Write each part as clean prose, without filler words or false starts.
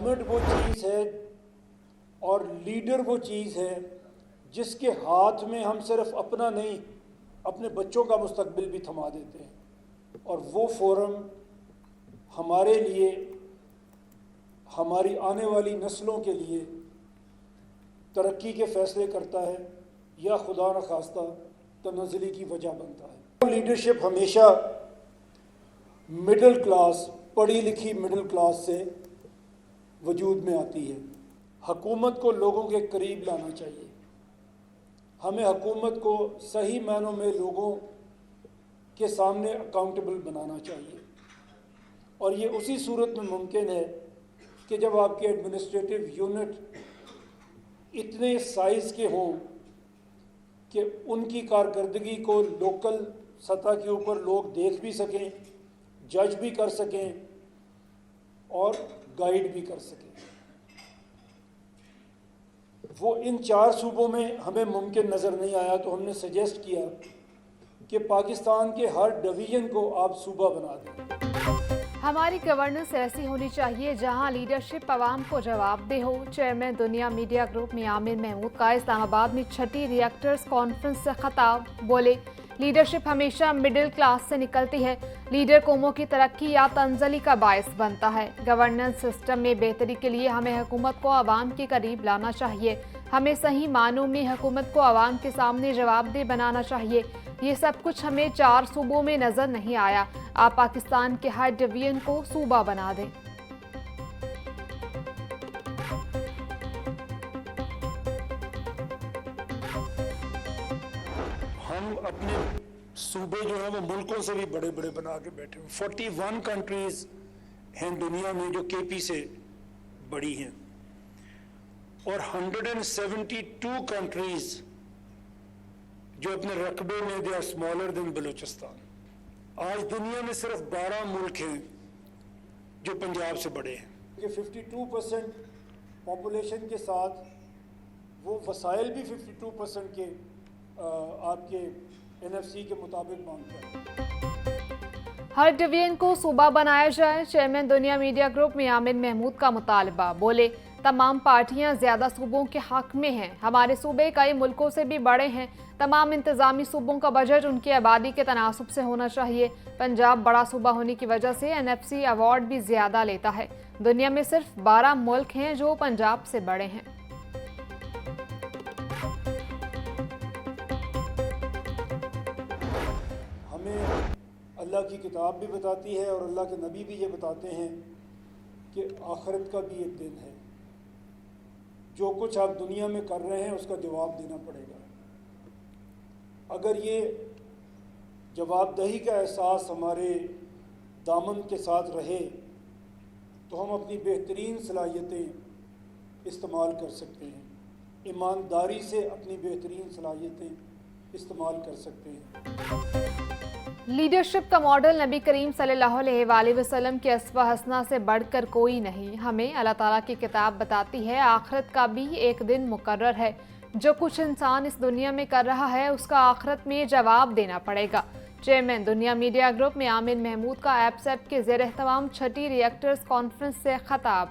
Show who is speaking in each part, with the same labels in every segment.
Speaker 1: Government वो चीज़ है और लीडर वो चीज़ है जिसके हाथ में हम सिर्फ अपना नहीं, अपने बच्चों का मुस्तकबिल भी थमा देते हैं। और वो फोरम हमारे लिए, हमारी आने वाली नस्लों के लिए तरक्की के फैसले करता है या खुदा न खास्ता तनज़्ज़ुली की वजह बनता है। लीडरशिप हमेशा मिडिल क्लास, पढ़ी लिखी मिडिल क्लास से वजूद में आती है। हुकूमत को लोगों के करीब लाना चाहिए। हमें हुकूमत को सही मायनों में लोगों के सामने अकाउंटेबल बनाना चाहिए और ये उसी सूरत में मुमकिन है कि जब आपके एडमिनिस्ट्रेटिव यूनिट इतने साइज़ के हों कि उनकी कारकर्दगी को लोकल सतह के ऊपर लोग देख भी सकें, जज भी कर सकें और गाइड भी कर सकें। वो इन 4 सूबों में हमें मुमकिन नज़र नहीं आया, तो हमने सजेस्ट किया कि पाकिस्तान के हर डिवीज़न को आप सूबा बना दें।
Speaker 2: हमारी गवर्नेंस ऐसी होनी चाहिए जहां लीडरशिप आवाम को जवाबदेह हो। चेयरमैन दुनिया मीडिया ग्रुप मियामिर महमूद का इस्लामाबाद में 6ठी रिएक्टर्स कॉन्फ्रेंस से खिताब। बोले, लीडरशिप हमेशा मिडिल क्लास से निकलती है। लीडर कौमों की तरक्की या तंज़ली का बायस बनता है। गवर्नेंस सिस्टम में बेहतरी के लिए हमें हुकूमत को आवाम के करीब लाना चाहिए। हमें सही मानों में हुकूमत को आवाम के सामने जवाबदेह बनाना चाहिए। ये सब कुछ हमें 4 सूबों में नजर नहीं आया। आप पाकिस्तान के हर डिवीजन को सूबा बना दें।
Speaker 1: हम अपने सूबे जो है वो मुल्कों से भी बड़े बड़े बना के बैठे हैं। 41 कंट्रीज हैं दुनिया में जो केपी से बड़ी हैं और 172 कंट्रीज जो अपने रकबे में they are smaller than Balochistan. आज दुनिया में सिर्फ 12 मुल्क हैं जो पंजाब से बड़े हैं। कि 52% पॉपुलेशन के साथ वो वसाइल भी 52% के आपके NFC के मुताबिक मांगता है।
Speaker 2: हर डिवीजन को सूबा बनाया जाए। चेयरमैन दुनिया मीडिया ग्रुप मियामिर महमूद का मुतालबा। बोले, तमाम पार्टियां ज्यादा सूबों के हक में हैं। हमारे सूबे कई मुल्कों से भी बड़े हैं। तमाम इंतजामी सूबों का बजट उनकी आबादी के तनासुब से होना चाहिए। पंजाब बड़ा सूबा होने की वजह से NFC अवार्ड भी ज्यादा लेता है। दुनिया में सिर्फ 12 मुल्क हैं जो पंजाब से बड़े हैं।
Speaker 1: हमें अल्लाह की किताब भी बताती है और अल्लाह के नबी भी ये बताते हैं कि आखिरत का भी एक दिन है। जो कुछ आप दुनिया में कर रहे हैं उसका जवाब देना पड़ेगा। अगर ये जवाबदेही का एहसास हमारे दामन के साथ रहे तो हम अपनी बेहतरीन सलाहियतें इस्तेमाल कर सकते हैं। ईमानदारी से अपनी बेहतरीन सलाहियतें इस्तेमाल कर सकते हैं।
Speaker 2: लीडरशिप का मॉडल नबी करीम सल्लल्लाहु अलैहि वसल्लम के अस्वा हसना से बढ़कर कोई नहीं। हमें अल्लाह ताला की किताब बताती है आखिरत का भी एक दिन मुकर्रर है। जो कुछ इंसान इस दुनिया में कर रहा है उसका आखिरत में जवाब देना पड़ेगा। चेयरमैन दुनिया मीडिया ग्रुप मियामिर महमूद का एपसेप के ज़ेर एहतमाम 6ठी रिएक्टर्स कॉन्फ्रेंस से खिताब।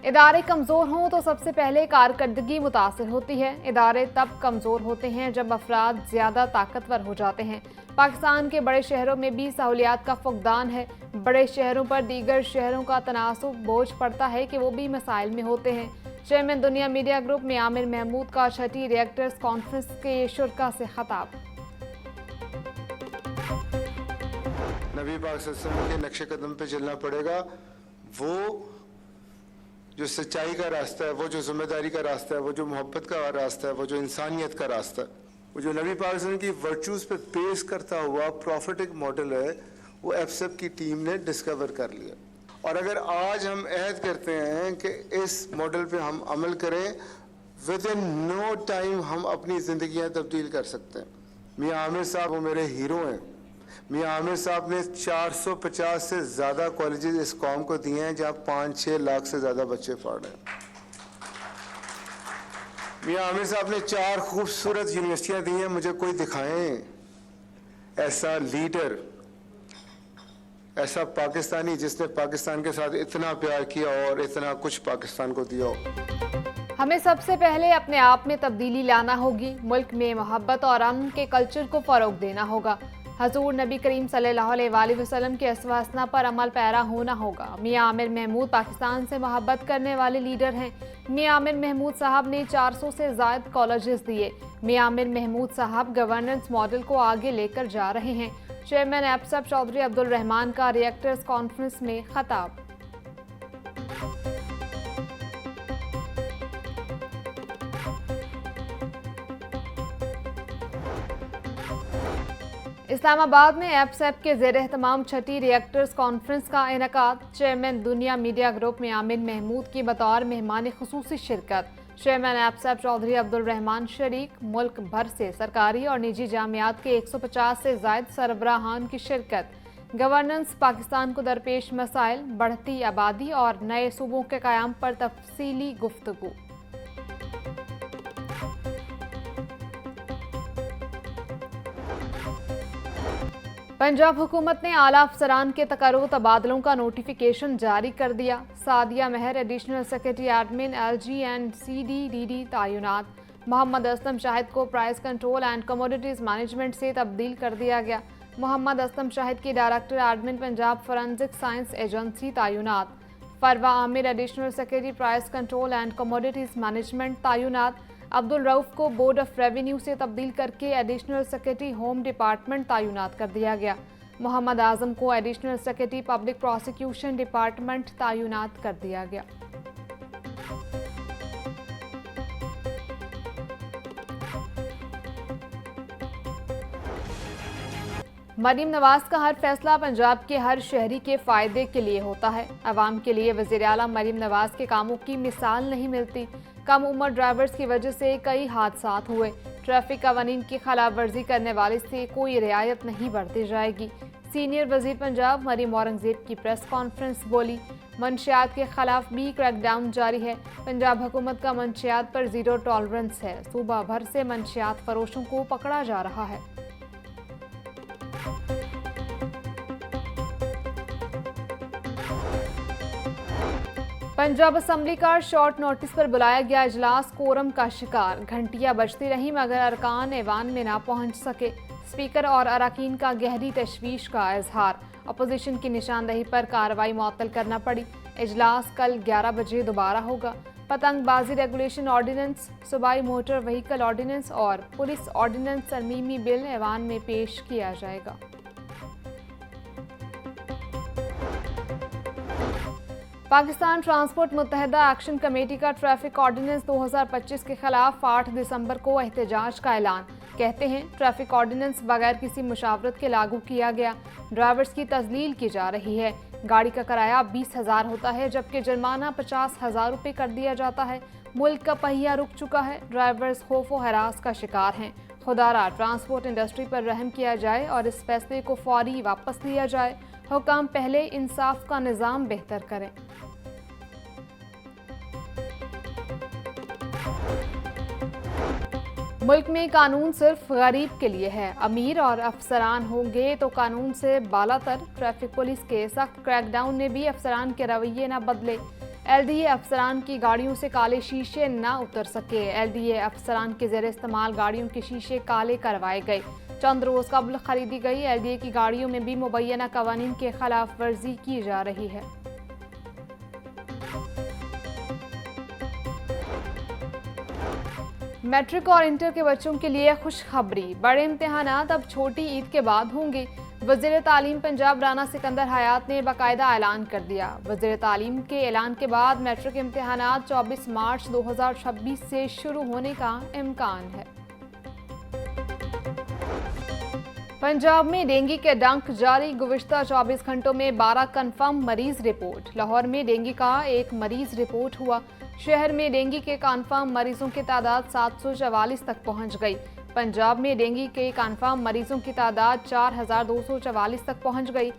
Speaker 2: इदारे कमज़ोर हों तो सबसे पहले कारकर्दगी मुतासिर होती है। इदारे तब कमज़ोर होते हैं जब अफराद ज़्यादा ताकतवर हो जाते हैं। पाकिस्तान के बड़े शहरों में भी सहूलियात का फुकदान है। बड़े शहरों पर दीगर शहरों का तनासुब बोझ पड़ता है कि वो भी मसाइल में होते हैं। चेयरमैन दुनिया मीडिया ग्रुप मियामिर महमूद का 6ठी रिएक्टर्स कॉन्फ्रेंस के शुरका से खिताब।
Speaker 3: नबी पाक सल्लल्लाहु अलैहि वसल्लम के नक्शे कदम पे चलना पड़ेगा। वो जो सच्चाई का रास्ता है, वो जो जिम्मेदारी का रास्ता है, वो जो मोहब्बत का रास्ता है, वो जो इंसानियत का रास्ता है, वो जो नबी पाक सल्लल्लाहु अलैहि वसल्लम की वर्चूज़ पे बेस करता हुआ प्रॉफिटिक मॉडल है, वो एफसेप की टीम ने डिस्कवर कर लिया। और अगर आज हम अहद करते हैं कि इस मॉडल पे हम अमल करें, विद इन नो टाइम हम अपनी ज़िंदगियाँ तब्दील कर सकते हैं। मियां आमिर साहब वो मेरे हीरो हैं। मियां आमिर साहब ने 450 से ज़्यादा कॉलेजेस इस कौम को दिए हैं जहाँ 5-6 लाख से ज़्यादा बच्चे पढ़ रहे हैं। मियां आमिर साहब ने 4 खूबसूरत यूनिवर्सिटियाँ दी हैं। मुझे कोई दिखाएं ऐसा लीडर ऐसा पाकिस्तानी जिसने पाकिस्तान के साथ इतना प्यार किया और इतना कुछ पाकिस्तान को दिया हो।
Speaker 2: हमें सबसे पहले अपने आप में तब्दीली लाना होगी। मुल्क में मोहब्बत और अमन के कल्चर को फ़रोग देना होगा। हजूर नबी करीम सल्लल्लाहु अलैहि वसल्लम के अस्वा पर अमल पैरा होना होगा। मियां आमिर महमूद पाकिस्तान से मोहब्बत करने वाले लीडर हैं। मियां आमिर महमूद साहब ने 400 से ज़ायद कॉलेजेस दिए। मियां आमिर महमूद साहब गवर्नेंस मॉडल को आगे लेकर जा रहे हैं। चेयरमैन एप्सप चौधरी अब्दुल रहमान का रिएक्टर्स कॉन्फ्रेंस में खिताब। इस्लामाबाद में एप्सप के ज़ेर एहतमाम छठी रिएक्टर्स कॉन्फ्रेंस का इनेकाद। चेयरमैन दुनिया मीडिया ग्रुप में आमिर महमूद की बतौर मेहमान खुसूसी शिरकत। चेयरमैन एप्सप चौधरी अब्दुल रहमान शरीक। मुल्क भर से सरकारी और निजी जामियात के 150 से ज़ायद सरबराहान की शिरकत। गवर्नेंस, पाकिस्तान को दरपेश मसाइल, बढ़ती आबादी और नए सूबों के क़याम पर तफसीली गुफ्तगू। पंजाब हुकूमत ने आला अफसरान के तकर्रुर तबादलों का नोटिफिकेशन जारी कर दिया। Sadia Mehar additional secretary admin LG and CDDD तैनात। मोहम्मद असलम शाहिद को price control and commodities management से तब्दील कर दिया गया। मोहम्मद असलम शाहिद की director admin Punjab forensic science agency तैनात। Farwa Amir additional secretary price control and commodities management तैनात। अब्दुल रऊफ को बोर्ड ऑफ रेवेन्यू से तब्दील करके एडिशनल सेक्रेटरी होम डिपार्टमेंट तैनात कर दिया गया। मोहम्मद आजम को additional secretary public prosecution department तैनात कर दिया गया। मरीम नवाज का हर फैसला पंजाब के हर शहरी के फायदे के लिए होता है। अवाम के लिए वज़ीर आला मरीम नवाज के कामों की मिसाल नहीं मिलती। कम उम्र ड्राइवर्स की वजह से कई हादसात हुए। ट्रैफिक कवानीन की खिलाफ वर्जी करने वाले से कोई रियायत नहीं बरती जाएगी। सीनियर वजीर पंजाब मरीम औरंगजेब की प्रेस कॉन्फ्रेंस बोली। मंशियात के खिलाफ भी क्रैकडाउन जारी है। पंजाब हुकूमत का मंशियात पर जीरो टॉलरेंस है। सूबा भर से मंशियात फरोशों को पकड़ा जा रहा है। पंजाब असम्बली का शॉर्ट नोटिस पर बुलाया गया इजलास कोरम का शिकार। घंटियां बजती रहीं मगर अरकान ऐवान में ना पहुंच सके। स्पीकर और अरकान का गहरी तशवीश का इजहार। अपोजिशन की निशानदही पर कार्रवाई मुअत्तल करना पड़ी। इजलास कल 11 बजे दोबारा होगा। पतंगबाजी रेगुलेशन ऑर्डिनेंस, सूबाई मोटर व्हीकल ऑर्डिनेंस और पुलिस ऑर्डिनेंस तरमीमी बिल ऐवान में पेश किया जाएगा। पाकिस्तान ट्रांसपोर्ट मुत्तहिदा एक्शन कमेटी का ट्रैफिक ऑर्डिनेंस 2025 के खिलाफ 8 दिसंबर को एहतजाज का ऐलान। कहते हैं ट्रैफिक ऑर्डिनेंस बगैर किसी मुशावरत के लागू किया गया। ड्राइवर्स की तजलील की जा रही है। गाड़ी का किराया 20,000 होता है जबकि जुर्माना 50,000 रुपये कर दिया जाता है। मुल्क का पहिया रुक चुका है। ड्राइवर्स खौफ व हरास का शिकार हैं। खुदारा ट्रांसपोर्ट इंडस्ट्री पर रहम किया जाए और इस फैसले को फौरी वापस लिया जाए। हुकाम पहले इंसाफ का निज़ाम बेहतर करें। मुल्क में कानून सिर्फ गरीब के लिए है। अमीर और अफसरान होंगे तो कानून से बालातर। ट्रैफिक पुलिस के सख्त क्रैकडाउन ने भी अफसरान के रवैये न बदले। LDA अफसरान की गाड़ियों से काले शीशे न उतर सके। LDA अफसरान के ज़ेर इस्तेमाल गाड़ियों के शीशे काले करवाए गए। चंद रोज़ कबल खरीदी गई LDA की गाड़ियों में भी मुबैना कवानीन के खिलाफ वर्जी की जा रही है। मैट्रिक और इंटर के बच्चों के लिए खुशखबरी। बड़े इम्तिहानात अब छोटी ईद के बाद होंगे। वज़ीर तालीम पंजाब राना सिकंदर हयात ने बाकायदा ऐलान कर दिया। वज़ीर तालीम के ऐलान के बाद मैट्रिक इम्तिहानात 24 मार्च 2026 से शुरू होने का इम्कान है। पंजाब में डेंगू के डंक जारी। गुज़िश्ता 24 घंटों में 12 कन्फर्म मरीज रिपोर्ट। लाहौर में डेंगू का एक मरीज रिपोर्ट हुआ। शहर में डेंगू के कन्फर्म मरीजों की तादाद 744 तक पहुंच गई। पंजाब में डेंगू के कन्फर्म मरीजों की तादाद 4244 तक पहुंच गई।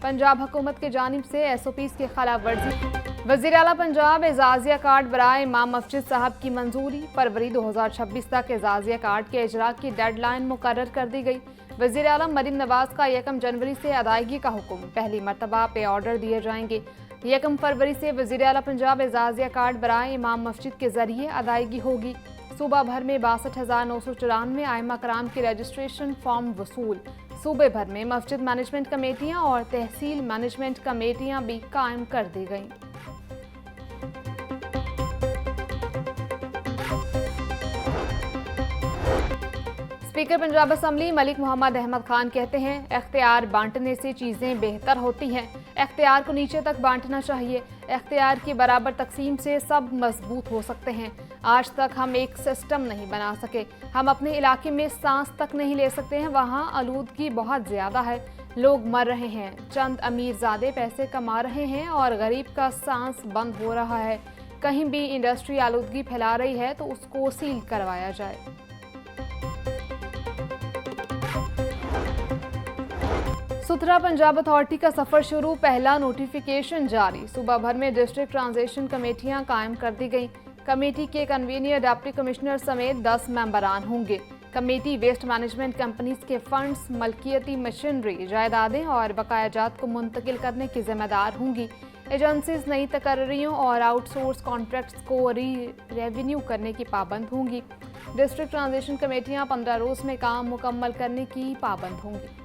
Speaker 2: पंजाब हुकूमत की जानिब से SOPs के खिलाफ वर्जी। वज़ीर आला पंजाब एजाजिया कार्ड बराए इमाम मस्जिद साहब की मंजूरी। फरवरी 2026 तक एजाजिया कार्ड के इजरा की डेडलाइन मुकर्रर कर दी गई। वज़ीर आलम मरीम नवाज का 1 जनवरी से अदायगी का हुक्म, पहली मरतबा पे ऑर्डर दिए जाएंगे। 1 फरवरी से वज़ीर आला पंजाब एजाज़िया कार्ड बराए इमाम मस्जिद के जरिए अदायगी होगी। सूबा भर में 62,994 आइमा कराम के रजिस्ट्रेशन फॉर्म वसूल। सूबे भर में मस्जिद मैनेजमेंट कमेटियां और तहसील मैनेजमेंट कमेटियां भी कायम कर दी गईं। स्पीकर पंजाब असम्बली मलिक मोहम्मद अहमद खान कहते हैं, इख्तियार बांटने से चीज़ें बेहतर होती हैं। इख्तियार को नीचे तक बांटना चाहिए। इख्तियार की बराबर तकसीम से सब मजबूत हो सकते हैं। आज तक हम एक सिस्टम नहीं बना सके। हम अपने इलाके में सांस तक नहीं ले सकते हैं। वहाँ आलूदगी बहुत ज़्यादा है, लोग मर रहे हैं। चंद अमीरजादे पैसे कमा रहे हैं और गरीब का सांस बंद हो रहा है। कहीं भी इंडस्ट्री आलूदगी फैला रही है तो उसको सील करवाया जाए। सुथरा पंजाब अथॉरिटी का सफर शुरू, पहला नोटिफिकेशन जारी। सूबा भर में डिस्ट्रिक्ट ट्रांजिशन कमेटियां कायम कर दी गईं। कमेटी के कन्वीनर डिप्टी कमिश्नर समेत 10 मेंबरान होंगे। कमेटी वेस्ट मैनेजमेंट कंपनीज के फंड्स, मलकियती मशीनरी, जायदादें और बकायाजात को मुंतकिल करने की जिम्मेदार होंगी। एजेंसीज नई तकर्रियों और आउटसोर्स कॉन्ट्रैक्ट्स को रेवेन्यू करने की पाबंद होंगी। डिस्ट्रिक्ट ट्रांजिशन कमेटियां 15 रोज में काम मुकम्मल करने की पाबंद होंगी।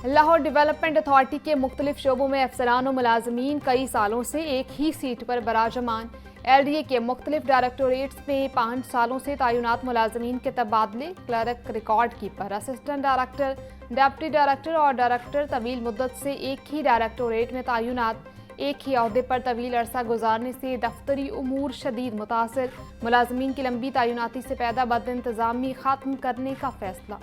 Speaker 2: लाहौर डेवलपमेंट अथॉरिटी के मुख्तलिफ शोबों में अफसरान और मुलाजमीन कई सालों से एक ही सीट पर बराजमान। LDA के मुख्तलिफ डायरेक्टोरेट्स में 5 सालों से तैनात मुलाजमीन के तबादले, clerk, record keeper, assistant director, deputy director और डायरेक्टर तवील मुद्दत से एक ही डायरेक्टोरेट में तैनात। एक ही अहदे पर तवील अरसा गुजारने से दफ्तरी उमूर शदीद मुतासर। मुलाजमीन की लंबी तैनाती से पैदा बद इंतजामी खत्म करने का फैसला।